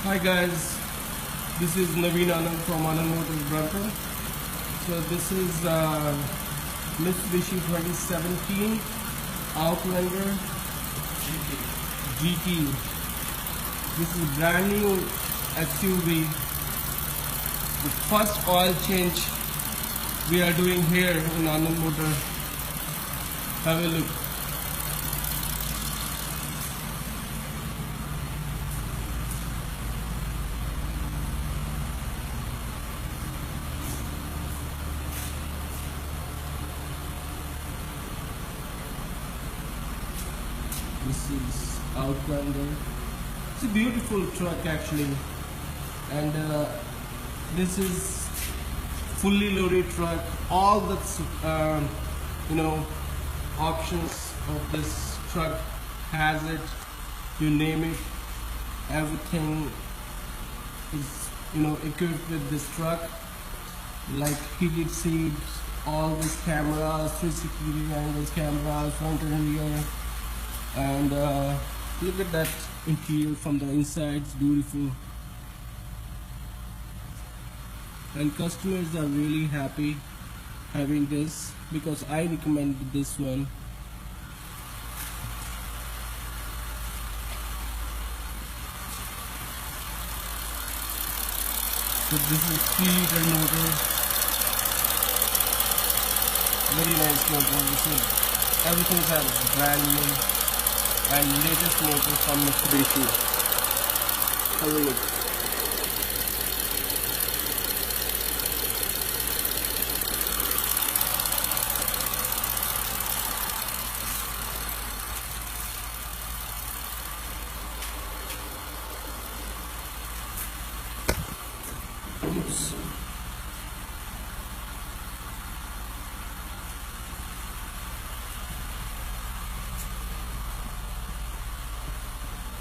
Hi guys, this is Naveen Anand from Anand Motors Brampton. So this is Mitsubishi 2017 Outlander GT. This is brand new SUV. The first oil change we are doing here in Anand Motor. Have a look. This is Outlander. It's a beautiful truck actually, and this is fully loaded truck. All the options of this truck has it. You name it, everything is equipped with this truck. Like heated seats, all these cameras, 360 angles cameras, front and rear. And look at that interior from the inside, it's beautiful, and customers are really happy having this because I recommended this one. So this is 3-liter motor, very nice motor. Everything is brand new and latest motor from Mitsubishi. Have a look. Oops.